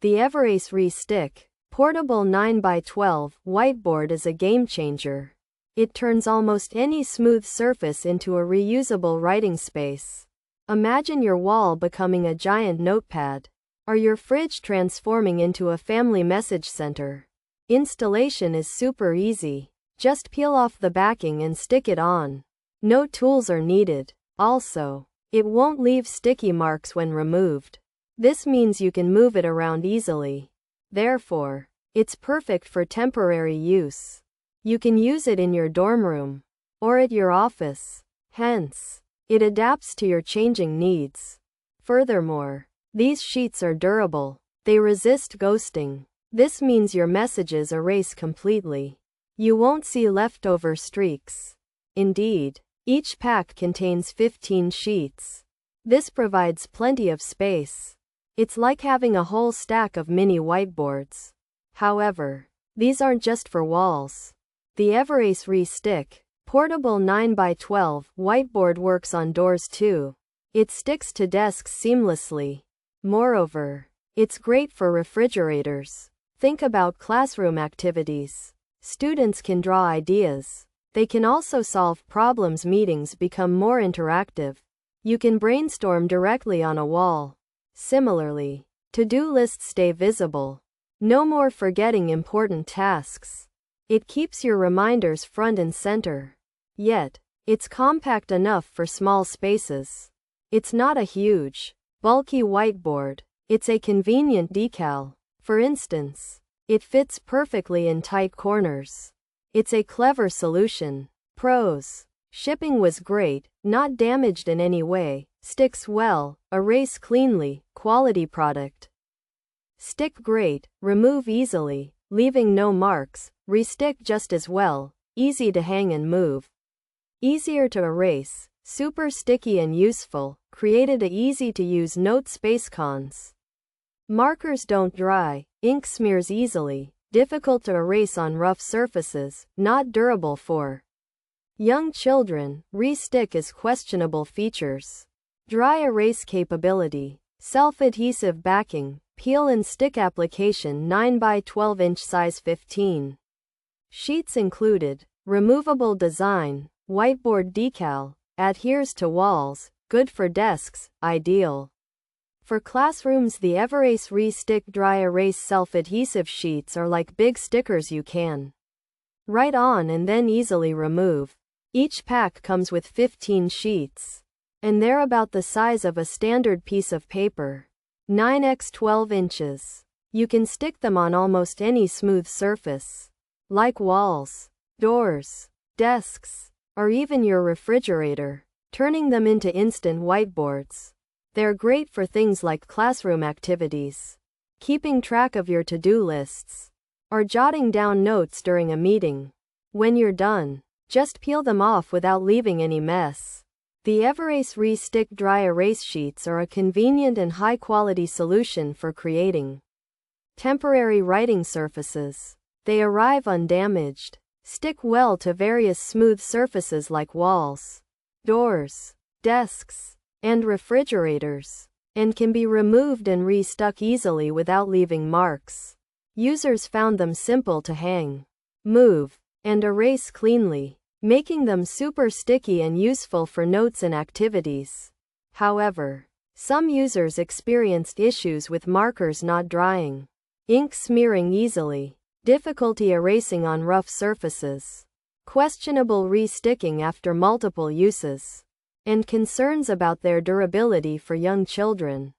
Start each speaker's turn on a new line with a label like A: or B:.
A: The Everase Re-Stic portable 9x12 whiteboard is a game changer. It turns almost any smooth surface into a reusable writing space. Imagine your wall becoming a giant notepad, or your fridge transforming into a family message center. Installation is super easy. Just peel off the backing and stick it on. No tools are needed. Also, it won't leave sticky marks when removed. This means you can move it around easily. Therefore, it's perfect for temporary use. You can use it in your dorm room or at your office. Hence, it adapts to your changing needs. Furthermore, these sheets are durable. They resist ghosting. This means your messages erase completely. You won't see leftover streaks. Indeed, each pack contains 15 sheets. This provides plenty of space. It's like having a whole stack of mini whiteboards. However, these aren't just for walls. The Everase Re-Stic portable 9x12 whiteboard works on doors too. It sticks to desks seamlessly. Moreover, it's great for refrigerators. Think about classroom activities. Students can draw ideas. They can also solve problems. Meetings become more interactive. You can brainstorm directly on a wall. Similarly, to-do lists stay visible. No more forgetting important tasks. It keeps your reminders front and center. Yet, it's compact enough for small spaces. It's not a huge, bulky whiteboard. It's a convenient decal. For instance, it fits perfectly in tight corners. It's a clever solution. Pros: shipping was great, not damaged in any way, sticks well, erase cleanly, quality product. Stick great, remove easily, leaving no marks, re-stick just as well, easy to hang and move. Easier to erase, super sticky and useful, created a easy-to-use note space. Cons: markers don't dry, ink smears easily, difficult to erase on rough surfaces, not durable for young children. Re-stick is questionable features: dry erase capability, self-adhesive backing, peel and stick application, 9x12 inch size, 15 sheets included, removable design, whiteboard decal, adheres to walls, good for desks, ideal for classrooms. The Everase Re-Stic dry erase self-adhesive sheets are like big stickers you can write on and then easily remove. Each pack comes with 15 sheets, and they're about the size of a standard piece of paper, 9x 12 inches. You can stick them on almost any smooth surface, like walls, doors, desks, or even your refrigerator, turning them into instant whiteboards. They're great for things like classroom activities, keeping track of your to-do lists, or jotting down notes during a meeting. When you're done, just peel them off without leaving any mess. The Everase Re-Stic dry erase sheets are a convenient and high-quality solution for creating temporary writing surfaces. They arrive undamaged, stick well to various smooth surfaces like walls, doors, desks, and refrigerators, and can be removed and re-stuck easily without leaving marks. Users found them simple to hang, move, and erase cleanly, making them super sticky and useful for notes and activities. However, some users experienced issues with markers not drying, ink smearing easily, difficulty erasing on rough surfaces, questionable re-sticking after multiple uses, and concerns about their durability for young children.